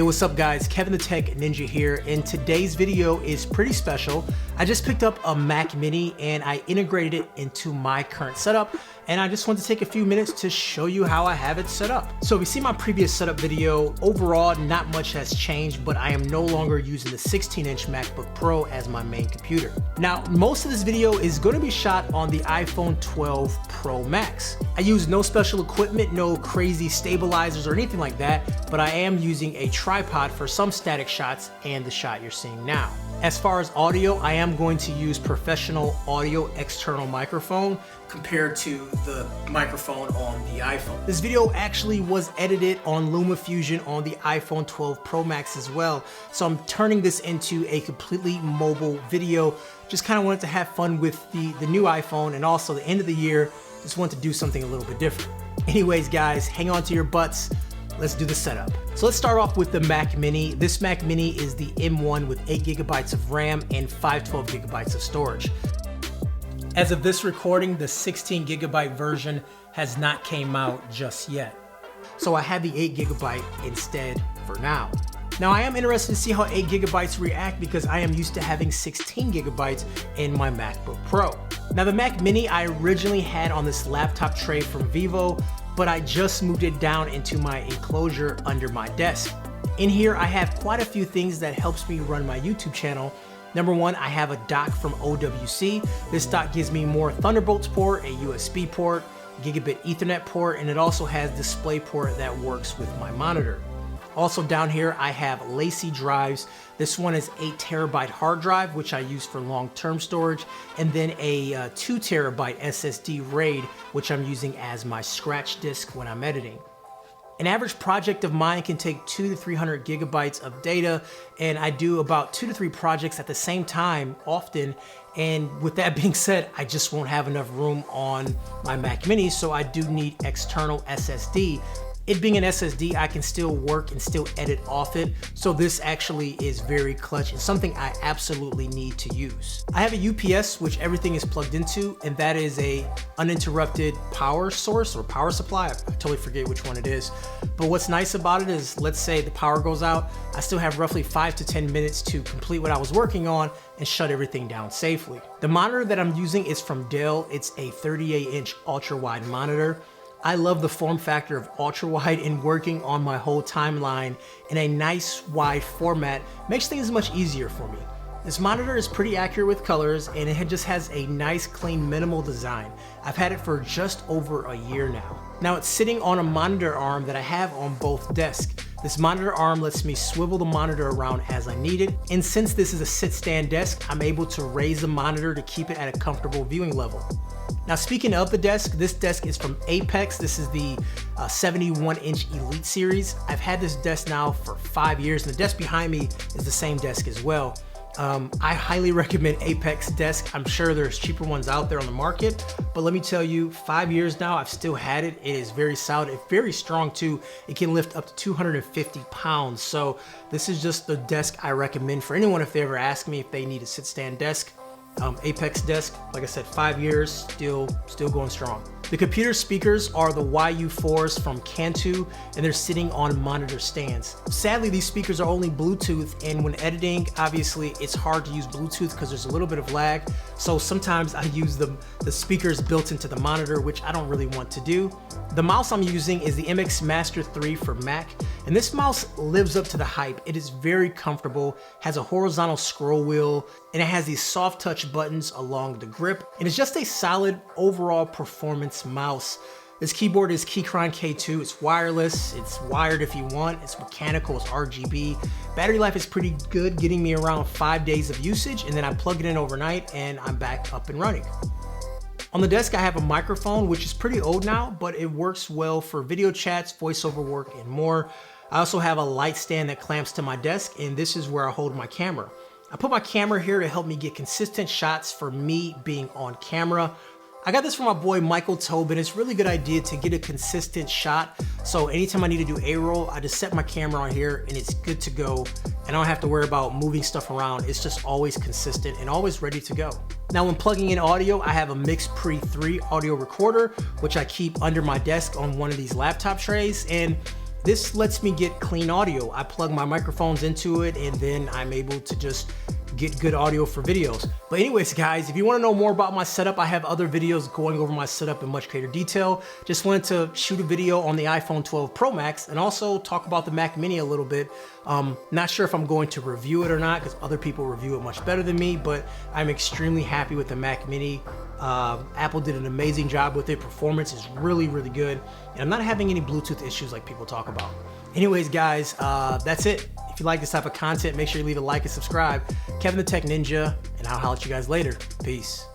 what's up guys? Kevin the Tech Ninja here, and today's video is pretty special. I just picked up a Mac Mini and I integrated it into my current setup, and I just want to take a few minutes to show you how I have it set up. So if you see my previous setup video, overall not much has changed, but I am no longer using the 16-inch MacBook Pro as my main computer. Now, most of this video is going to be shot on the iPhone 12 Pro Max. I use no special equipment, no crazy stabilizers or anything like that, but I am using a tripod for some static shots and the shot you're seeing now. As far as audio, I am going to use professional audio external microphone compared to the microphone on the iPhone. This video actually was edited on LumaFusion on the iPhone 12 Pro Max as well, so I'm turning this into a completely mobile video. Just kind of wanted to have fun with the new iPhone, and also the end of the year, just wanted to do something a little bit different. Anyways guys, hang on to your butts. Let's do the setup. So let's start off with the Mac Mini. This Mac Mini is the M1 with 8 gigabytes of RAM and 512 gigabytes of storage. As of this recording, the 16 gigabyte version has not came out just yet. So I have the 8 gigabyte instead for now. Now I am interested to see how 8 gigabytes react because I am used to having 16 gigabytes in my MacBook Pro. Now the Mac Mini I originally had on this laptop tray from Vivo, but I just moved it down into my enclosure under my desk. In here, I have quite a few things that helps me run my YouTube channel. Number one, I have a dock from OWC. This dock gives me more Thunderbolt port, a USB port, gigabit Ethernet port, and it also has DisplayPort that works with my monitor. Also down here, I have Lacy drives. This one is 8 terabyte hard drive, which I use for long-term storage, and then a 2 terabyte SSD RAID, which I'm using as my scratch disk when I'm editing. An average project of mine can take 200 to 300 gigabytes of data, and I do about 2 to 3 projects at the same time often. And with that being said, I just won't have enough room on my Mac Mini, so I do need external SSD. It being an SSD, I can still work and still edit off it. So this actually is very clutch and something I absolutely need to use. I have a UPS, which everything is plugged into, and that is a uninterrupted power source or power supply. I totally forget which one it is. But what's nice about it is, let's say the power goes out, I still have roughly 5 to 10 minutes to complete what I was working on and shut everything down safely. The monitor that I'm using is from Dell. It's a 38-inch ultra-wide monitor. I love the form factor of ultra-wide, and working on my whole timeline in a nice wide format makes things much easier for me. This monitor is pretty accurate with colors, and it just has a nice, clean, minimal design. I've had it for just over a year now. Now it's sitting on a monitor arm that I have on both desks. This monitor arm lets me swivel the monitor around as I need it, and since this is a sit-stand desk, I'm able to raise the monitor to keep it at a comfortable viewing level. Now speaking of the desk, this desk is from Apex. This is the 71-inch Elite series. I've had this desk now for 5 years, and the desk behind me is the same desk as well. I highly recommend Apex desk. I'm sure there's cheaper ones out there on the market, but let me tell you, 5 years now, I've still had it. It is very solid, it's very strong too. It can lift up to 250 pounds. So this is just the desk I recommend for anyone if they ever ask me if they need a sit-stand desk. Apex desk, like I said, 5 years, still going strong. The computer speakers are the YU4s from Cantu, and they're sitting on monitor stands. Sadly, these speakers are only Bluetooth, and when editing, obviously it's hard to use Bluetooth because there's a little bit of lag. So sometimes I use the speakers built into the monitor, which I don't really want to do. The mouse I'm using is the MX Master 3 for Mac, and this mouse lives up to the hype. It is very comfortable, has a horizontal scroll wheel, and it has these soft touch buttons along the grip, and it's just a solid overall performance mouse. This keyboard is Keychron K2. It's wireless, it's wired if you want, it's mechanical, it's RGB. Battery life is pretty good, getting me around 5 days of usage, and then I plug it in overnight and I'm back up and running. On the desk, I have a microphone, which is pretty old now, but it works well for video chats, voiceover work, and more. I also have a light stand that clamps to my desk, and this is where I hold my camera. I put my camera here to help me get consistent shots for me being on camera. I got this from my boy Michael Tobin. It's a really good idea to get a consistent shot. So anytime I need to do A-roll, I just set my camera on here and it's good to go. And I don't have to worry about moving stuff around. It's just always consistent and always ready to go. Now when plugging in audio, I have a Mix Pre 3 audio recorder, which I keep under my desk on one of these laptop trays. And This lets me get clean audio. I plug my microphones into it and then I'm able to just get good audio for videos. But anyways, guys, if you wanna know more about my setup, I have other videos going over my setup in much greater detail. Just wanted to shoot a video on the iPhone 12 Pro Max and also talk about the Mac Mini a little bit. Not sure if I'm going to review it or not because other people review it much better than me, but I'm extremely happy with the Mac Mini. Apple did an amazing job with it. Performance is really, really good. And I'm not having any Bluetooth issues like people talk about. Anyways, guys, that's it. If you like this type of content, make sure you leave a like and subscribe. Kevin the Tech Ninja, and I'll holler at you guys later. Peace.